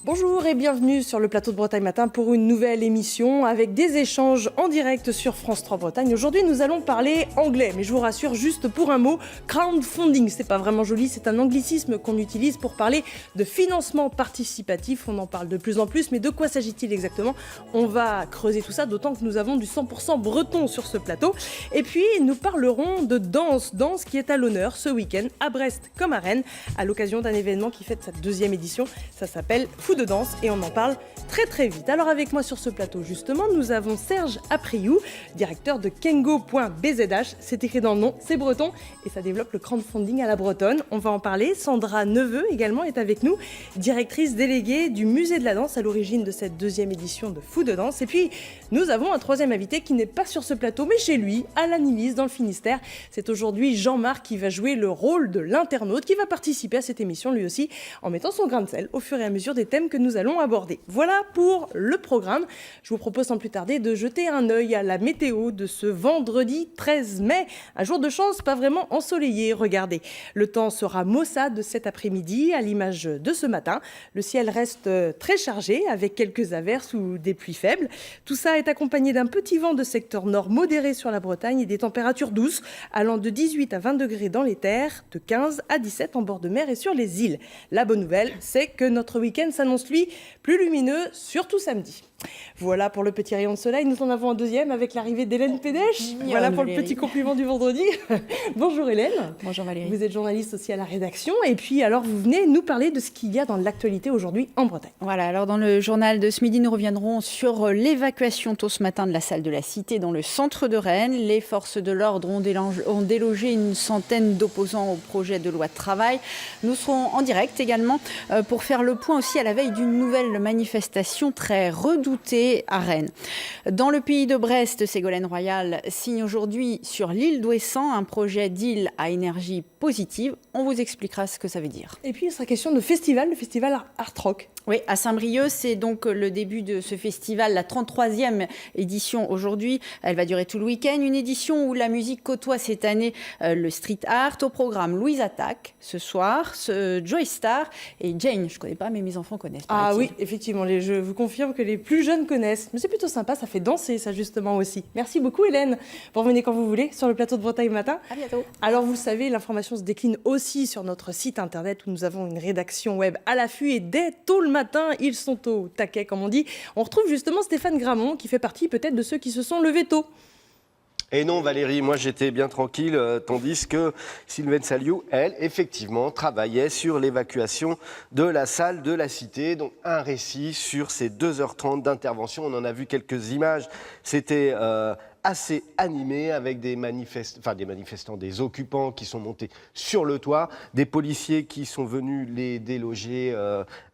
Bonjour et bienvenue sur le plateau de Bretagne Matin pour une nouvelle émission avec des échanges en direct sur France 3 Bretagne. Aujourd'hui, nous allons parler anglais, mais je vous rassure, juste pour un mot, crowdfunding. C'est pas vraiment joli, c'est un anglicisme qu'on utilise pour parler de financement participatif. On en parle de plus en plus, mais de quoi s'agit-il exactement? On va creuser tout ça, d'autant que nous avons du 100% breton sur ce plateau. Et puis, nous parlerons de danse qui est à l'honneur ce week-end à Brest comme à Rennes, à l'occasion d'un événement qui fête sa 2e édition. Ça s'appelle Fou de danse et on en parle très vite. Alors avec moi sur ce plateau justement, nous avons Serge Apriou, directeur de Kengo.bzh. C'est écrit dans le nom, c'est breton et ça développe le crowdfunding à la bretonne. On va en parler. Sandra Neveu également est avec nous, directrice déléguée du musée de la danse à l'origine de cette 2e édition de Fou de danse. Et puis nous avons un 3e invité qui n'est pas sur ce plateau mais chez lui, à la Nilise dans le Finistère. C'est aujourd'hui Jean-Marc qui va jouer le rôle de l'internaute, qui va participer à cette émission lui aussi en mettant son grain de sel au fur et à mesure des thèmes que nous allons aborder. Voilà pour le programme. Je vous propose sans plus tarder de jeter un œil à la météo de ce vendredi 13 mai. Un jour de chance, pas vraiment ensoleillé. Regardez, le temps sera maussade cet après-midi à l'image de ce matin. Le ciel reste très chargé avec quelques averses ou des pluies faibles. Tout ça est accompagné d'un petit vent de secteur nord modéré sur la Bretagne et des températures douces allant de 18 à 20 degrés dans les terres, de 15 à 17 en bord de mer et sur les îles. La bonne nouvelle, c'est que notre week-end s'annonce lui plus lumineux, surtout samedi. Voilà pour le petit rayon de soleil. Nous en avons un deuxième avec l'arrivée d'Hélène Pédèche. Voilà pour le petit compliment du vendredi. Bonjour Hélène. Bonjour Valérie. Vous êtes journaliste aussi à la rédaction. Et puis alors vous venez nous parler de ce qu'il y a dans l'actualité aujourd'hui en Bretagne. Voilà, alors dans le journal de ce midi, nous reviendrons sur l'évacuation tôt ce matin de la salle de la Cité dans le centre de Rennes. Les forces de l'ordre ont délogé une centaine d'opposants au projet de loi de travail. Nous serons en direct également pour faire le point aussi à la veille d'une nouvelle manifestation très redoutée à Rennes. Dans le pays de Brest, Ségolène Royal signe aujourd'hui sur l'île d'Ouessant un projet d'île à énergie positive. On vous expliquera ce que ça veut dire. Et puis il sera question de festival, le festival Art Rock. Oui, à Saint-Brieuc, c'est donc le début de ce festival, la 33e édition aujourd'hui. Elle va durer tout le week-end. Une édition où la musique côtoie cette année le street art. Au programme, Louise Attaque ce soir, Joy Star et Jane. Je ne connais pas, mais mes enfants connaissent. Ah oui, effectivement, je vous confirme que les plus jeunes connaissent. Mais c'est plutôt sympa, ça fait danser ça justement aussi. Merci beaucoup Hélène. Vous revenez quand vous voulez sur le plateau de Bretagne Matin. À bientôt. Alors vous le savez, l'information se décline aussi sur notre site internet où nous avons une rédaction web à l'affût et dès tôt le matin, ils sont au taquet comme on dit. On retrouve justement Stéphane Gramont qui fait partie peut-être de ceux qui se sont levés tôt. Et non Valérie, moi j'étais bien tranquille, tandis que Sylvaine Saliou, elle, effectivement, travaillait sur l'évacuation de la salle de la Cité. Donc un récit sur ces 2h30 d'intervention. On en a vu quelques images. C'était assez animé avec des manifestants, des occupants qui sont montés sur le toit, des policiers qui sont venus les déloger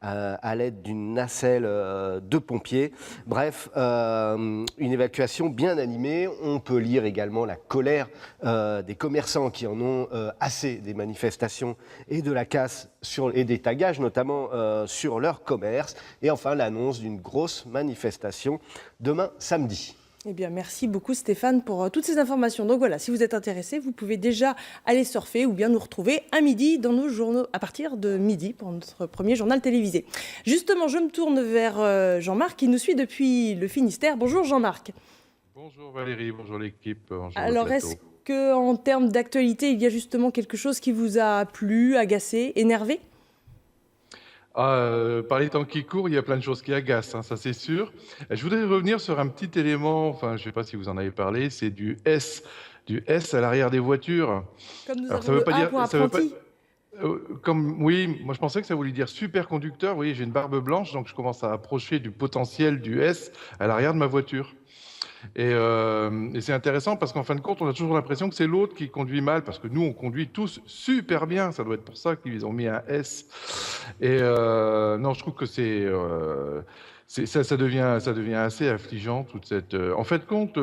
à l'aide d'une nacelle de pompiers. Bref, une évacuation bien animée. On peut lire également la colère des commerçants qui en ont assez des manifestations et de la casse et des tagages notamment sur leur commerce. Et enfin l'annonce d'une grosse manifestation demain samedi. Eh bien, merci beaucoup Stéphane pour toutes ces informations. Donc voilà, si vous êtes intéressé, vous pouvez déjà aller surfer ou bien nous retrouver à midi dans nos journaux, à partir de midi pour notre premier journal télévisé. Justement, je me tourne vers Jean-Marc qui nous suit depuis le Finistère. Bonjour Jean-Marc. Bonjour Valérie, bonjour l'équipe. Bonjour. Alors est-ce qu'en termes d'actualité, il y a justement quelque chose qui vous a plu, agacé, énervé ? Par les temps qui courent, il y a plein de choses qui agacent, hein, ça c'est sûr. Je voudrais revenir sur un petit élément, enfin je ne sais pas si vous en avez parlé, c'est du S à l'arrière des voitures. Comme nous Alors, avons le A pour apprenti. Oui, moi je pensais que ça voulait dire superconducteur. Vous voyez, j'ai une barbe blanche, donc je commence à approcher du potentiel du S à l'arrière de ma voiture. Et c'est intéressant parce qu'en fin de compte, on a toujours l'impression que c'est l'autre qui conduit mal, parce que nous, on conduit tous super bien. Ça doit être pour ça qu'ils ont mis un S. Et non, je trouve que Ça devient assez affligeant toute cette. En fait, compte,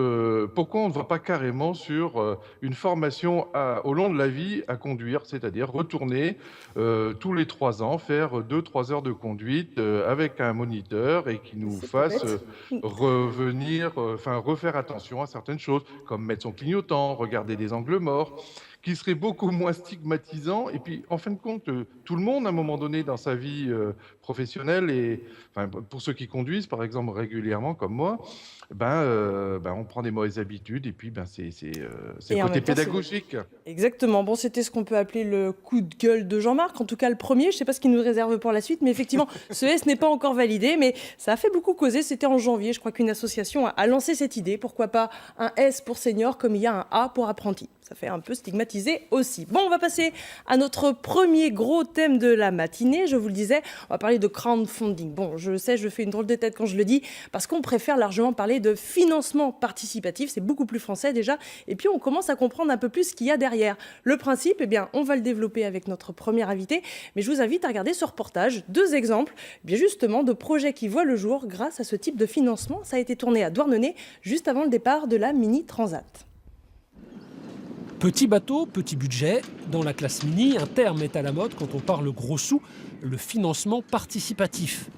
pourquoi on ne va pas carrément sur une formation au long de la vie à conduire, c'est-à-dire retourner tous les 3 ans, faire 2, 3 heures de conduite avec un moniteur et qui nous C'est pas fasse bête. revenir, enfin refaire attention à certaines choses, comme mettre son clignotant, regarder des angles morts, qui serait beaucoup moins stigmatisant. Et puis, en fin de compte, tout le monde, à un moment donné dans sa vie professionnelle et enfin, pour ceux qui conduisent, par exemple, régulièrement, comme moi, on prend des mauvaises habitudes et puis c'est le Et en côté même temps, c'est pédagogique. exactement. Bon, c'était ce qu'on peut appeler le coup de gueule de Jean-Marc, en tout cas le premier. Je ne sais pas ce qu'il nous réserve pour la suite, mais effectivement, ce S n'est pas encore validé, mais ça a fait beaucoup causer. C'était en janvier, je crois qu'une association a lancé cette idée. Pourquoi pas un S pour senior comme il y a un A pour apprenti. Ça fait un peu stigmatisé aussi. Bon, on va passer à notre premier gros thème de la matinée. Je vous le disais, on va parler de crowdfunding. Bon, je sais, je fais une drôle de tête quand je le dis, parce qu'on préfère largement parler de financement participatif. C'est beaucoup plus français déjà. Et puis, on commence à comprendre un peu plus ce qu'il y a derrière. Le principe, eh bien, on va le développer avec notre premier invité. Mais je vous invite à regarder ce reportage. 2 exemples, eh bien justement, de projets qui voient le jour grâce à ce type de financement. Ça a été tourné à Douarnenez, juste avant le départ de la Mini Transat. Petit bateau, petit budget. Dans la classe mini, un terme est à la mode quand on parle gros sous, le financement participatif.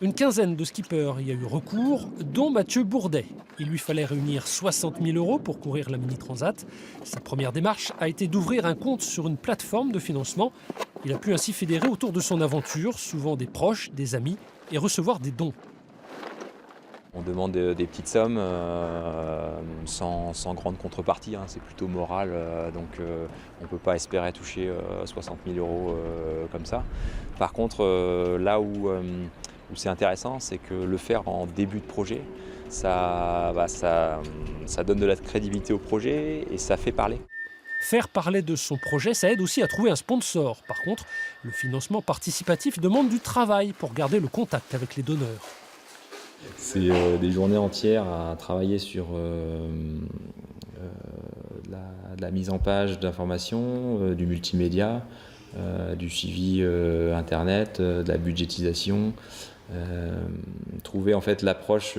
Une quinzaine de skippers y a eu recours, dont Mathieu Bourdet. Il lui fallait réunir 60 000 € pour courir la Mini Transat. Sa première démarche a été d'ouvrir un compte sur une plateforme de financement. Il a pu ainsi fédérer autour de son aventure, souvent des proches, des amis, et recevoir des dons. On demande des petites sommes sans grande contrepartie, hein. C'est plutôt moral, donc on ne peut pas espérer toucher 60 000 € comme ça. Par contre, là où c'est intéressant, c'est que le faire en début de projet, ça donne de la crédibilité au projet et ça fait parler. Faire parler de son projet, ça aide aussi à trouver un sponsor. Par contre, le financement participatif demande du travail pour garder le contact avec les donneurs. C'est des journées entières à travailler sur de la mise en page d'informations, du multimédia, du suivi internet, de la budgétisation, trouver en fait l'approche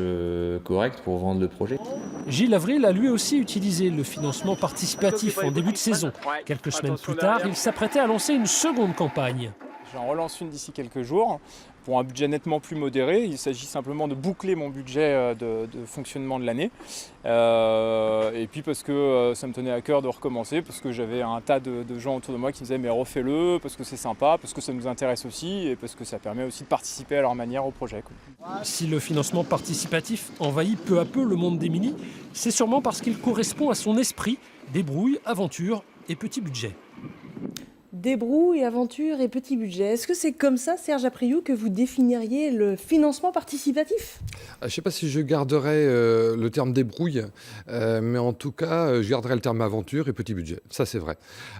correcte pour vendre le projet. Gilles Avril a lui aussi utilisé le financement participatif en début de saison. Quelques semaines plus tard, il s'apprêtait à lancer une seconde campagne. J'en relance une d'ici quelques jours pour un budget nettement plus modéré. Il s'agit simplement de boucler mon budget de fonctionnement de l'année. Et puis parce que ça me tenait à cœur de recommencer, parce que j'avais un tas de gens autour de moi qui me disaient mais refais-le, parce que c'est sympa, parce que ça nous intéresse aussi et parce que ça permet aussi de participer à leur manière au projet. Si le financement participatif envahit peu à peu le monde des minis, c'est sûrement parce qu'il correspond à son esprit, débrouille, aventure et petit budget. Débrouille, aventure et petit budget. Est-ce que c'est comme ça, Serge Apriou, que vous définiriez le financement participatif ? Je ne sais pas si je garderais le terme débrouille, mais en tout cas, je garderais le terme aventure et petit budget. Ça, c'est vrai.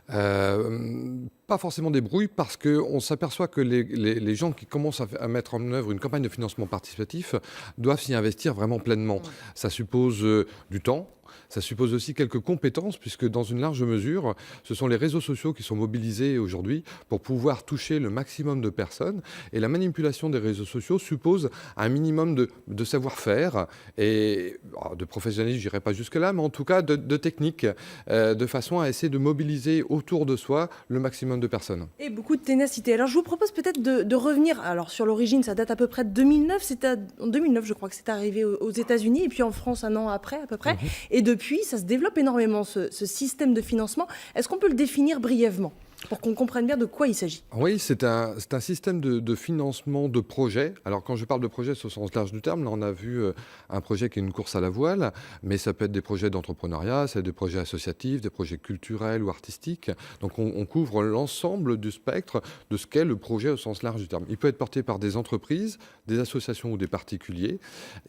Pas forcément débrouille, parce qu'on s'aperçoit que les gens qui commencent à mettre en œuvre une campagne de financement participatif doivent s'y investir vraiment pleinement. Ça suppose du temps. Ça suppose aussi quelques compétences, puisque dans une large mesure, ce sont les réseaux sociaux qui sont mobilisés aujourd'hui pour pouvoir toucher le maximum de personnes. Et la manipulation des réseaux sociaux suppose un minimum de savoir-faire et de professionnalisme, je n'irai pas jusque-là, mais en tout cas de technique, de façon à essayer de mobiliser autour de soi le maximum de personnes. Et beaucoup de ténacité. Alors je vous propose peut-être de revenir sur l'origine, ça date à peu près de 2009. En 2009, je crois que c'est arrivé aux États-Unis et puis en France un an après à peu près. Et depuis, ça se développe énormément ce système de financement. Est-ce qu'on peut le définir brièvement pour qu'on comprenne bien de quoi il s'agit? Oui, c'est un système de financement de projet. Alors quand je parle de projet au sens large du terme, là on a vu un projet qui est une course à la voile, mais ça peut être des projets d'entrepreneuriat, ça peut être des projets associatifs, des projets culturels ou artistiques. Donc on couvre l'ensemble du spectre de ce qu'est le projet au sens large du terme. Il peut être porté par des entreprises, des associations ou des particuliers.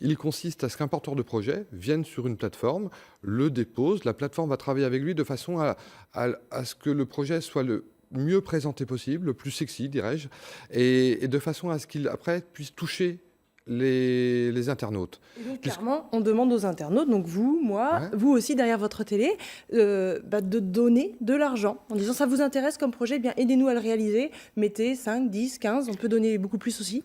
Il consiste à ce qu'un porteur de projet vienne sur une plateforme, le dépose, la plateforme va travailler avec lui de façon à ce que le projet soit le mieux présenté possible, le plus sexy, dirais-je, et de façon à ce qu'il, après, puisse toucher les internautes. Et donc, clairement, on demande aux internautes, donc vous, moi, vous aussi derrière votre télé, de donner de l'argent en disant ça vous intéresse comme projet, eh bien aidez-nous à le réaliser, mettez 5, 10, 15, on peut donner beaucoup plus aussi.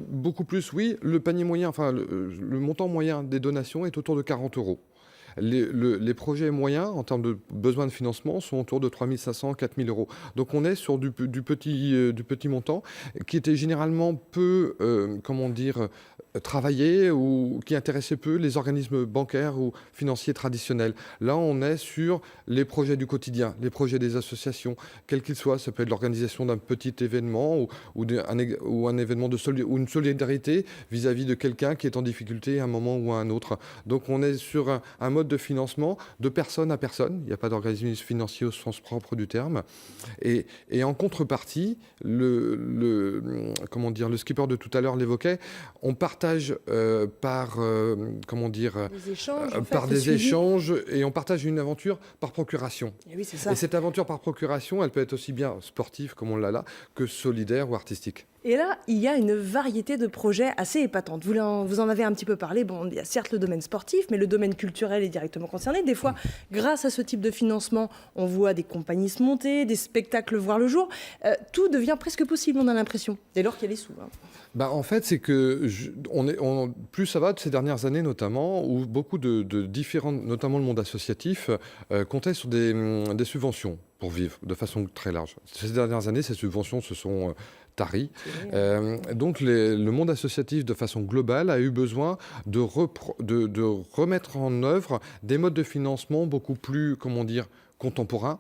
Beaucoup plus, oui. Le panier moyen, enfin le montant moyen des donations est autour de 40 euros. Les projets moyens, en termes de besoins de financement, sont autour de 3 500, 4 000 euros. Donc on est sur du petit montant qui était généralement peu, travaillé ou qui intéressait peu les organismes bancaires ou financiers traditionnels. Là, on est sur les projets du quotidien, les projets des associations, quels qu'ils soient. Ça peut être l'organisation d'un petit événement ou un événement ou une solidarité vis-à-vis de quelqu'un qui est en difficulté à un moment ou à un autre. Donc on est sur un mode de financement de personne à personne. Il n'y a pas d'organisme financier au sens propre du terme. Et en contrepartie, le skipper de tout à l'heure l'évoquait, on partage par des échanges et on partage une aventure par procuration. Et oui, c'est ça. Et cette aventure par procuration, elle peut être aussi bien sportive comme on l'a là que solidaire ou artistique. Et là, il y a une variété de projets assez épatante. Vous en avez un petit peu parlé. Bon, il y a certes le domaine sportif, mais le domaine culturel est directement concerné. Des fois, grâce à ce type de financement, on voit des compagnies se monter, des spectacles voir le jour. Tout devient presque possible, on a l'impression, dès lors qu'il y a les sous. En fait, c'est que plus ça va de ces dernières années notamment, où beaucoup de différents, notamment le monde associatif, comptaient sur des subventions pour vivre de façon très large. Ces dernières années, ces subventions se sont taries. Donc le monde associatif, de façon globale, a eu besoin de remettre en œuvre des modes de financement beaucoup plus, contemporains.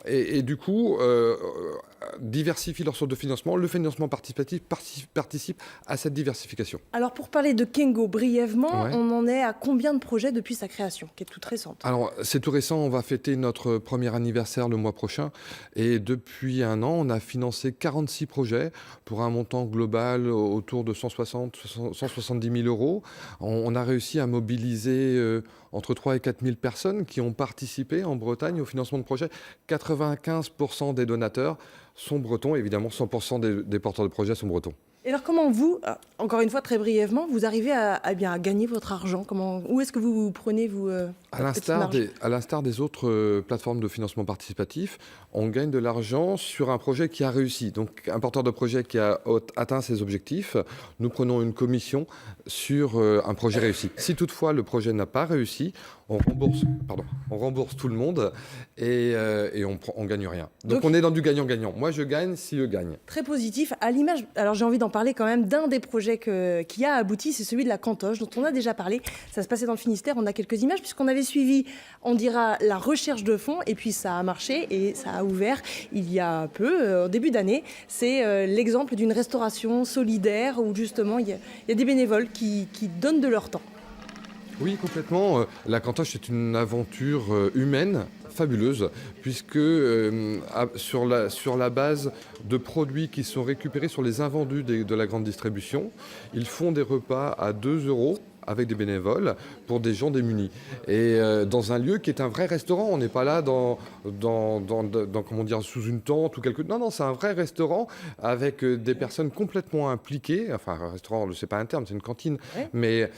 Et du coup, diversifient leurs sources de financement. Le financement participatif participe à cette diversification. Alors, pour parler de Kengo brièvement, on en est à combien de projets depuis sa création, qui est toute récente? Alors, c'est tout récent. On va fêter notre premier anniversaire le mois prochain. Et depuis un an, on a financé 46 projets pour un montant global autour de 170 000 euros. On a réussi à mobiliser entre 3 et 4 000 personnes qui ont participé en Bretagne au financement de projets. 95% des donateurs sont bretons. Évidemment, 100% des porteurs de projets sont bretons. Et alors comment vous, encore une fois très brièvement, vous arrivez à gagner votre argent? Où est-ce que vous prenez à l'instar des autres plateformes de financement participatif, on gagne de l'argent sur un projet qui a réussi. Donc un porteur de projet qui a atteint ses objectifs, nous prenons une commission sur un projet réussi. Si toutefois le projet n'a pas réussi, on rembourse tout le monde et on gagne rien. Donc on est dans du gagnant-gagnant. Moi je gagne si eux gagnent. Très positif. À l'image, alors j'ai envie d'en parler quand même d'un des projets qui a abouti, c'est celui de la Cantoche dont on a déjà parlé. Ça se passait dans le Finistère, on a quelques images puisqu'on avait suivi, on dira, la recherche de fonds et puis ça a marché et ça a ouvert il y a peu, au début d'année. C'est l'exemple d'une restauration solidaire où justement il y a des bénévoles qui donnent de leur temps. Oui, complètement. La Cantoche est une aventure humaine fabuleuse, puisque sur la base de produits qui sont récupérés sur les invendus de la grande distribution, ils font des repas à 2 euros avec des bénévoles pour des gens démunis. Et dans un lieu qui est un vrai restaurant, on n'est pas là sous une tente ou quelque... Non, c'est un vrai restaurant avec des personnes complètement impliquées. Enfin, un restaurant, c'est pas un terme, c'est une cantine, mais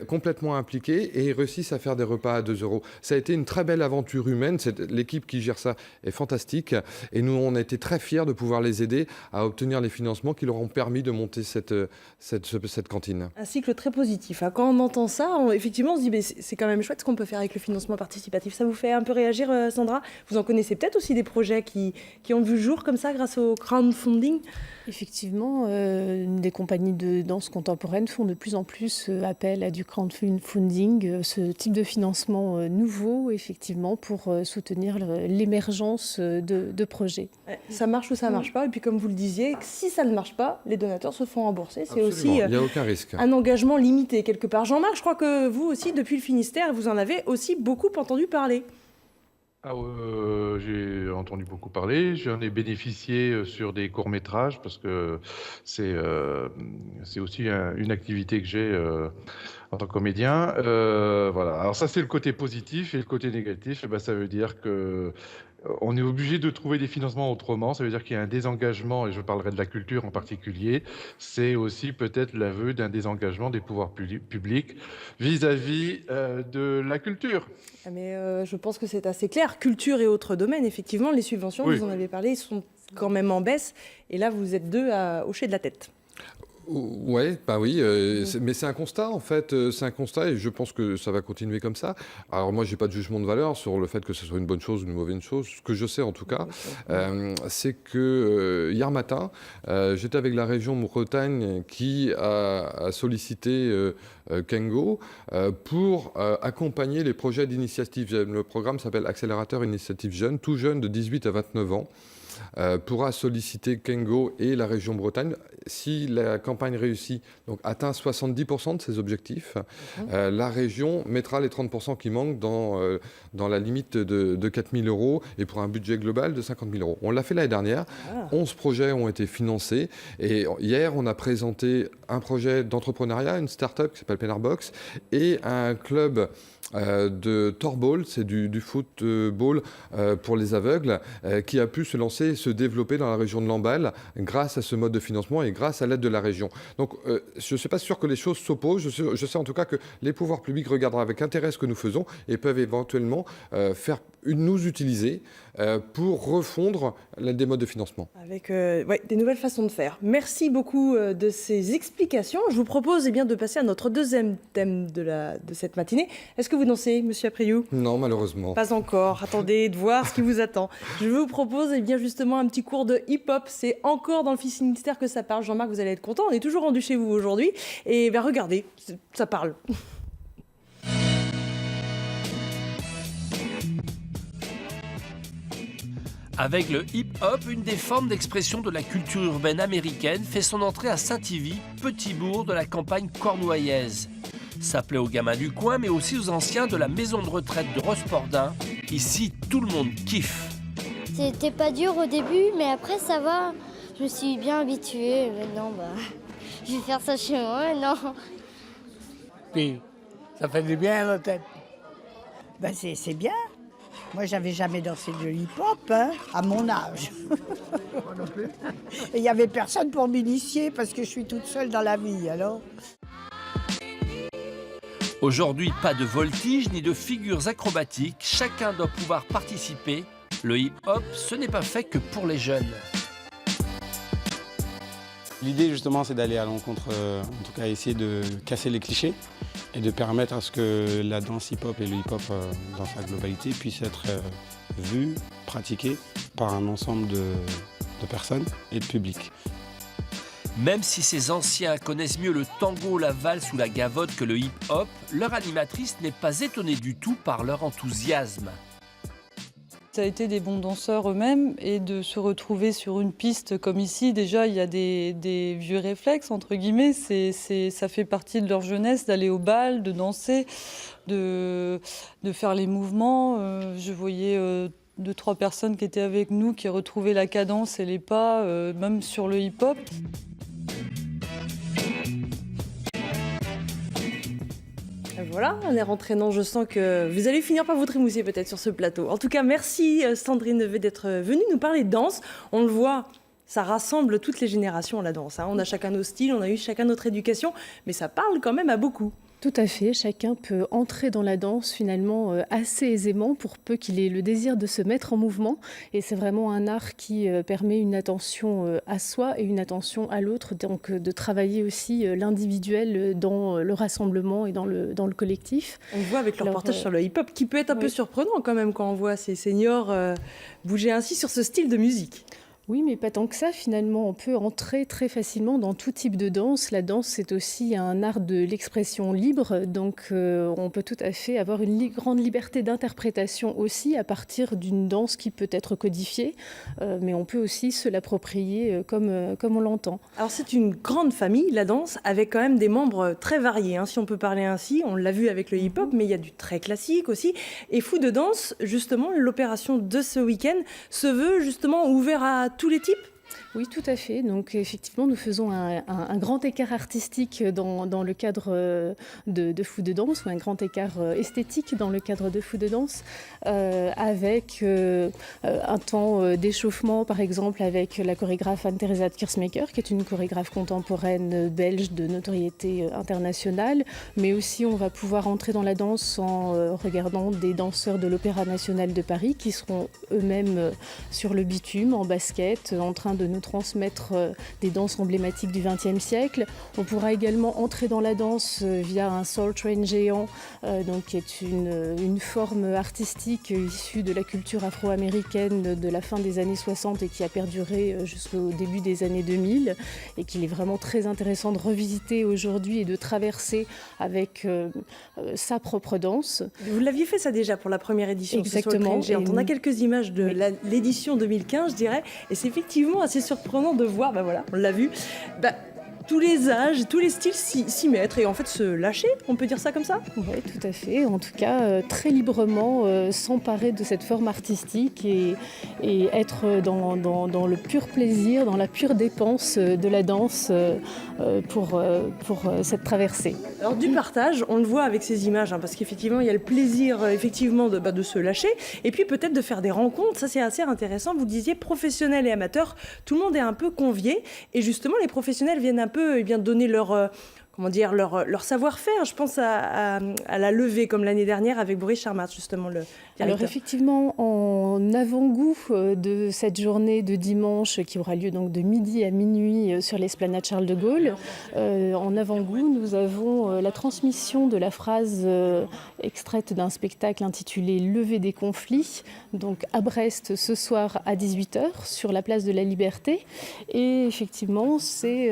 complètement impliquées et réussissent à faire des repas à 2 euros. Ça a été une très belle aventure humaine. L'équipe qui gère ça est fantastique et nous, on a été très fiers de pouvoir les aider à obtenir les financements qui leur ont permis de monter cette cantine. Un cycle très positif. Quand on entend ça, effectivement, on se dit c'est quand même chouette ce qu'on peut faire avec le financement participatif. Ça vous fait un peu réagir, Sandra? Vous en connaissez peut-être aussi des projets qui ont vu le jour comme ça grâce au crowdfunding? Effectivement, des compagnies de danse contemporaine font de plus en plus appel à du crowdfunding, ce type de financement nouveau, effectivement, pour soutenir l'émergence de projets. Ça marche ou ça marche pas. Et puis, comme vous le disiez, si ça ne marche pas, les donateurs se font rembourser. C'est Absolument. aussi il n'y a aucun risque. Un engagement limité quelque part. Jean-Marc, je crois que vous aussi, depuis le Finistère, vous en avez aussi beaucoup entendu parler. J'ai entendu beaucoup parler, j'en ai bénéficié sur des courts-métrages parce que c'est aussi une activité que j'ai en tant que comédien. Voilà. Alors ça, c'est le côté positif et le côté négatif, ça veut dire que on est obligé de trouver des financements autrement. Ça veut dire qu'il y a un désengagement, et je parlerai de la culture en particulier. C'est aussi peut-être l'aveu d'un désengagement des pouvoirs publics vis-à-vis de la culture. Mais je pense que c'est assez clair. Culture et autres domaines, effectivement, les subventions, Oui. vous en avez parlé, sont quand même en baisse. Et là, vous êtes deux à hocher de la tête. Ouais, bah oui, mais c'est un constat en fait, c'est un constat et je pense que ça va continuer comme ça. Alors moi, j'ai pas de jugement de valeur sur le fait que ce soit une bonne chose ou une mauvaise chose. Ce que je sais en tout cas, c'est que hier matin, j'étais avec la région Bretagne qui a sollicité Kengo pour accompagner les projets d'initiative jeunes. Le programme s'appelle Accélérateur Initiative Jeune, tout jeune de 18 à 29 ans. Pourra solliciter Kengo et la région Bretagne. Si la campagne réussit, donc atteint 70% de ses objectifs, la région mettra les 30% qui manquent dans la limite de 4 000 € et pour un budget global de 50 000 €. On l'a fait l'année dernière. 11 projets ont été financés et hier, on a présenté un projet d'entrepreneuriat, une start-up qui s'appelle Penarbox et un club de Torball, c'est du football pour les aveugles, qui a pu se lancer et se développer dans la région de Lamballe grâce à ce mode de financement et grâce à l'aide de la région. Donc je ne suis pas sûr que les choses s'opposent, je sais en tout cas que les pouvoirs publics regarderont avec intérêt ce que nous faisons et peuvent éventuellement nous utiliser pour refondre des modes de financement. Avec des nouvelles façons de faire. Merci beaucoup de ces explications. Je vous propose de passer à notre deuxième thème de cette matinée. Est-ce que vous dansez, monsieur Apriou ? Non, malheureusement. Pas encore. Attendez de voir ce qui vous attend. Je vous propose justement un petit cours de hip-hop. C'est encore dans le Finistère que ça parle. Jean-Marc, vous allez être content. On est toujours rendu chez vous aujourd'hui. Et regardez, ça parle. Avec le hip-hop, une des formes d'expression de la culture urbaine américaine fait son entrée à Saint-Yvi, petit bourg de la campagne cornouaillaise. Ça plaît aux gamins du coin, mais aussi aux anciens de la maison de retraite de Rospordin. Ici, tout le monde kiffe. C'était pas dur au début, mais après ça va. Je me suis bien habituée. Maintenant, je vais faire ça chez moi maintenant. Puis, ça fait du bien à la tête. C'est bien. Moi, j'avais jamais dansé de hip-hop, à mon âge. Et il n'y avait personne pour m'initier parce que je suis toute seule dans la vie, alors. Aujourd'hui, pas de voltige ni de figures acrobatiques. Chacun doit pouvoir participer. Le hip-hop, ce n'est pas fait que pour les jeunes. L'idée, justement, c'est d'aller à l'encontre, en tout cas, essayer de casser les clichés et de permettre à ce que la danse hip-hop et le hip-hop, dans sa globalité, puissent être vus, pratiqués par un ensemble de personnes et de publics. Même si ces anciens connaissent mieux le tango, la valse ou la gavotte que le hip-hop, leur animatrice n'est pas étonnée du tout par leur enthousiasme. Ça a été des bons danseurs eux-mêmes et de se retrouver sur une piste comme ici, déjà il y a des vieux réflexes entre guillemets, ça fait partie de leur jeunesse d'aller au bal, de danser, de faire les mouvements. Je voyais 2-3 personnes qui étaient avec nous qui retrouvaient la cadence et les pas, même sur le hip-hop. Voilà, un air entraînant. Je sens que vous allez finir par vous trémousser peut-être sur ce plateau. En tout cas, merci Sandrine Neveu d'être venue nous parler de danse. On le voit, ça rassemble toutes les générations, la danse. On a chacun nos styles, on a eu chacun notre éducation, mais ça parle quand même à beaucoup. Tout à fait, chacun peut entrer dans la danse finalement assez aisément pour peu qu'il ait le désir de se mettre en mouvement. Et c'est vraiment un art qui permet une attention à soi et une attention à l'autre, donc de travailler aussi l'individuel dans le rassemblement et dans le collectif. On voit avec le reportage sur le hip-hop qui peut être un peu surprenant quand même quand on voit ces seniors bouger ainsi sur ce style de musique. Oui, mais pas tant que ça. Finalement, on peut entrer très facilement dans tout type de danse. La danse, c'est aussi un art de l'expression libre. Donc, on peut tout à fait avoir une grande liberté d'interprétation aussi à partir d'une danse qui peut être codifiée. Mais on peut aussi se l'approprier comme on l'entend. Alors, c'est une grande famille, la danse, avec quand même des membres très variés, si on peut parler ainsi. On l'a vu avec le hip-hop, mais il y a du très classique aussi. Et Fou de danse, justement, l'opération de ce week-end se veut justement ouvert à tous les types ? Oui, tout à fait. Donc, effectivement, nous faisons un grand écart artistique dans le cadre de Fou de danse, ou un grand écart esthétique dans le cadre de Fou de danse, avec un temps d'échauffement, par exemple, avec la chorégraphe Anne-Theresa Kiersmaker, qui est une chorégraphe contemporaine belge de notoriété internationale. Mais aussi, on va pouvoir entrer dans la danse en regardant des danseurs de l'Opéra national de Paris, qui seront eux-mêmes sur le bitume, en basket, en train de nous transmettre des danses emblématiques du XXe siècle. On pourra également entrer dans la danse via un Soul Train géant, donc qui est une forme artistique issue de la culture afro-américaine de la fin des années 60 et qui a perduré jusqu'au début des années 2000, et qu'il est vraiment très intéressant de revisiter aujourd'hui et de traverser avec sa propre danse. Vous l'aviez fait ça déjà pour la première édition. Exactement. On a quelques images de l'édition 2015, je dirais, et c'est effectivement assez surprenant de voir, voilà, on l'a vu, tous les âges, tous les styles s'y mettre et en fait se lâcher, on peut dire ça comme ça ? Oui, tout à fait. En tout cas, très librement s'emparer de cette forme artistique et être dans le pur plaisir, dans la pure dépense de la danse pour cette traversée. Alors du partage, on le voit avec ces images, parce qu'effectivement il y a le plaisir effectivement de se lâcher et puis peut-être de faire des rencontres, ça c'est assez intéressant. Vous disiez professionnels et amateurs, tout le monde est un peu convié et justement les professionnels viennent un peu donner leur savoir-faire. Je pense à la levée, comme l'année dernière avec Boris Charmat, justement, le directeur. Alors effectivement, en avant-goût de cette journée de dimanche qui aura lieu donc de midi à minuit sur l'esplanade Charles de Gaulle, en avant-goût, nous avons la transmission de la phrase extraite d'un spectacle intitulé « Levée des conflits », donc à Brest ce soir à 18h sur la place de la Liberté. Et effectivement, c'est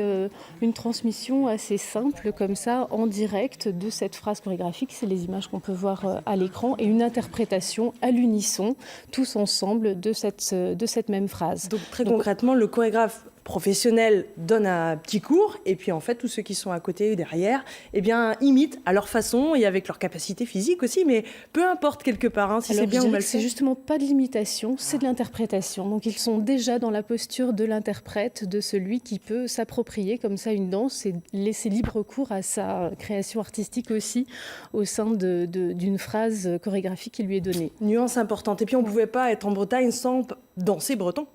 une transmission assez simple comme ça, en direct, de cette phrase chorégraphique. C'est les images qu'on peut voir à l'écran et une interprétation à l'unisson, tous ensemble, de cette même phrase. Donc très concrètement, le chorégraphe professionnel donne un petit cours et puis en fait tous ceux qui sont à côté ou derrière imitent à leur façon et avec leur capacité physique aussi, mais peu importe quelque part si c'est bien ou mal fait. C'est justement pas de l'imitation, c'est de l'interprétation. Donc ils sont déjà dans la posture de l'interprète, de celui qui peut s'approprier comme ça une danse et laisser libre cours à sa création artistique aussi au sein d'une phrase chorégraphique qui lui est donnée. Nuance importante. Et puis on ne pouvait pas être en Bretagne sans danser breton.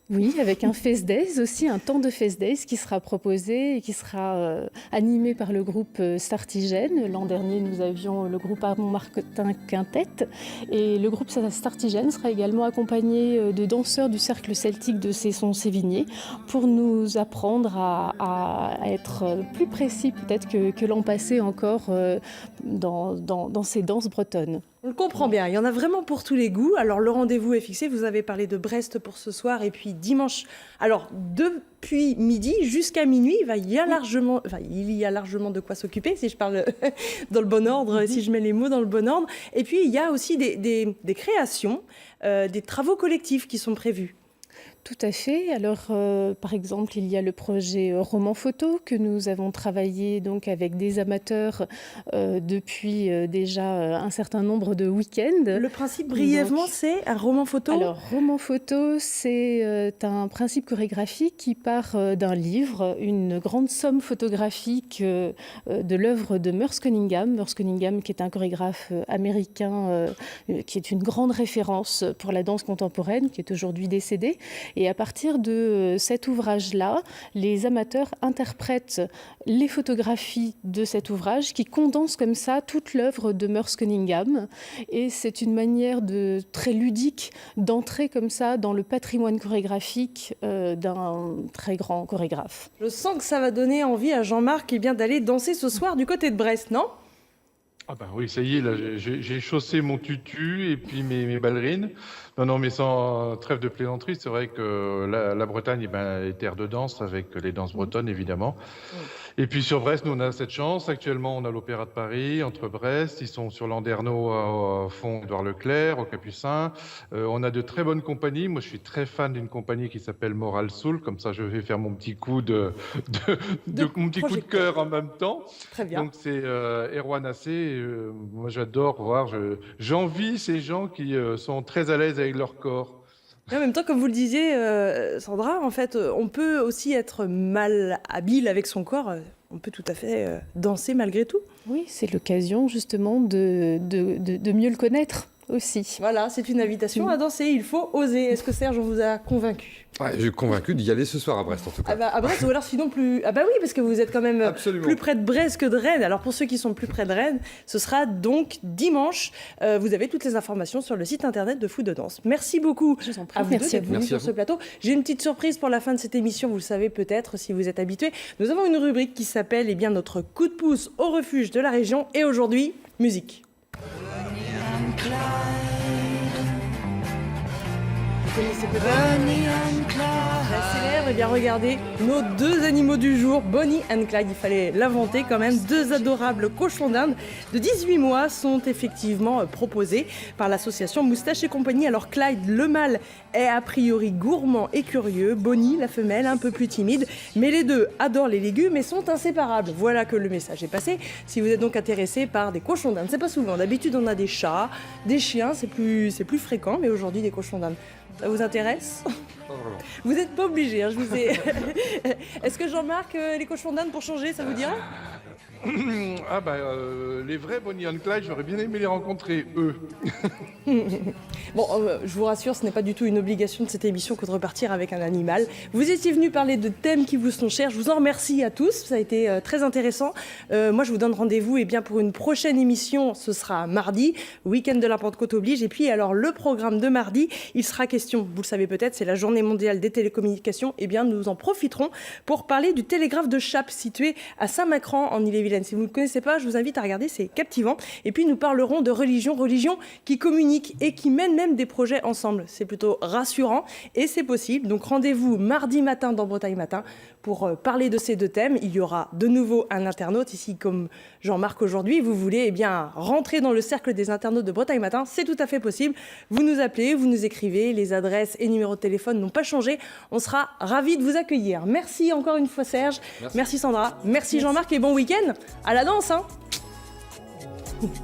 Oui, avec un Fest Days aussi, un temps de Fest Days qui sera proposé et qui sera animé par le groupe Startigène. L'an dernier, nous avions le groupe Armand Marcotin Quintet et le groupe Startigène sera également accompagné de danseurs du cercle celtique de Cesson-Sévigné pour nous apprendre à être plus précis peut-être que l'an passé encore dans ces danses bretonnes. On le comprend bien, il y en a vraiment pour tous les goûts. Alors le rendez-vous est fixé, vous avez parlé de Brest pour ce soir et puis dimanche. Alors depuis midi jusqu'à minuit, il y a largement de quoi s'occuper, si je parle dans le bon ordre, si je mets les mots dans le bon ordre. Et puis il y a aussi des créations, des travaux collectifs qui sont prévus. Tout à fait. Alors, par exemple, il y a le projet Roman Photo que nous avons travaillé donc avec des amateurs depuis déjà un certain nombre de week-ends. Le principe, brièvement, c'est un roman photo ? Alors, Roman Photo, c'est un principe chorégraphique qui part d'un livre, une grande somme photographique de l'œuvre de Merce Cunningham. Merce Cunningham, qui est un chorégraphe américain, qui est une grande référence pour la danse contemporaine, qui est aujourd'hui décédé. Et à partir de cet ouvrage-là, les amateurs interprètent les photographies de cet ouvrage qui condense comme ça toute l'œuvre de Merce Cunningham. Et c'est une manière très ludique d'entrer comme ça dans le patrimoine chorégraphique d'un très grand chorégraphe. Je sens que ça va donner envie à Jean-Marc d'aller danser ce soir du côté de Brest, non ? Ah ben oui, ça y est, là, j'ai chaussé mon tutu et puis mes ballerines. Non, mais sans trêve de plaisanterie, c'est vrai que la Bretagne est terre de danse avec les danses bretonnes, évidemment. Et puis sur Brest, nous, on a cette chance. Actuellement, on a l'Opéra de Paris, entre Brest. Ils sont sur Landerneau, au fond Édouard Leclerc, au Capucin. On a de très bonnes compagnies. Moi, je suis très fan d'une compagnie qui s'appelle Moral Soul. Comme ça, je vais faire mon petit coup mon petit coup de cœur en même temps. Très bien. Donc, c'est Erwan Assé. Moi, j'adore voir. J'envie ces gens qui sont très à l'aise avec leur corps. Et en même temps, comme vous le disiez, Sandra, en fait, on peut aussi être mal habile avec son corps. On peut tout à fait danser malgré tout. Oui, c'est l'occasion justement de mieux le connaître aussi. Voilà, c'est une invitation à danser. Il faut oser. Est-ce que Serge, on vous a convaincu? Ouais, je suis convaincu d'y aller ce soir à Brest, en tout cas. À Brest, ou alors sinon plus... Ah bah oui, parce que vous êtes quand même plus près de Brest que de Rennes. Alors pour ceux qui sont plus près de Rennes, ce sera donc dimanche. Vous avez toutes les informations sur le site internet de Fou de Danse. Merci beaucoup à vous deux d'être venus sur ce plateau. J'ai une petite surprise pour la fin de cette émission, vous le savez peut-être si vous êtes habitués. Nous avons une rubrique qui s'appelle notre coup de pouce au refuge de la région. Et aujourd'hui, musique. Vous connaissez peut-être la célèbre, et bien regardez, nos deux animaux du jour, Bonnie and Clyde, il fallait l'inventer quand même, deux adorables cochons d'Inde de 18 mois sont effectivement proposés par l'association Moustache et compagnie. Alors Clyde, le mâle, est a priori gourmand et curieux, Bonnie, la femelle, un peu plus timide, mais les deux adorent les légumes et sont inséparables. Voilà que le message est passé. Si vous êtes donc intéressé par des cochons d'Inde, c'est pas souvent, d'habitude on a des chats, des chiens, c'est plus fréquent, mais aujourd'hui des cochons d'Inde. Ça vous intéresse? Vous n'êtes pas obligé, je vous ai... Est-ce que Jean-Marc, les cochons d'Inde pour changer, ça vous dirait? Ah bah les vrais Bonnie and Clyde, j'aurais bien aimé les rencontrer, eux. Bon, je vous rassure, ce n'est pas du tout une obligation de cette émission que de repartir avec un animal. Vous étiez venus parler de thèmes qui vous sont chers, je vous en remercie à tous, ça a été très intéressant. Moi je vous donne rendez-vous pour une prochaine émission, ce sera mardi, week-end de la Pentecôte oblige. Et puis alors le programme de mardi, il sera question, vous le savez peut-être, c'est la journée mondiale des télécommunications. Et bien nous en profiterons pour parler du télégraphe de Chappe situé à Saint-Macran en Ille-et-Vilaine. Si vous ne le connaissez pas, je vous invite à regarder, c'est captivant. Et puis nous parlerons de religion qui communique et qui mène même des projets ensemble. C'est plutôt rassurant et c'est possible. Donc rendez-vous mardi matin dans Bretagne Matin pour parler de ces deux thèmes. Il y aura de nouveau un internaute ici comme Jean-Marc aujourd'hui. Vous voulez rentrer dans le cercle des internautes de Bretagne Matin, c'est tout à fait possible. Vous nous appelez, vous nous écrivez, les adresses et numéros de téléphone n'ont pas changé. On sera ravis de vous accueillir. Merci encore une fois Serge, merci Sandra, merci Jean-Marc et bon week-end. À la danse, hein.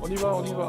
On y va.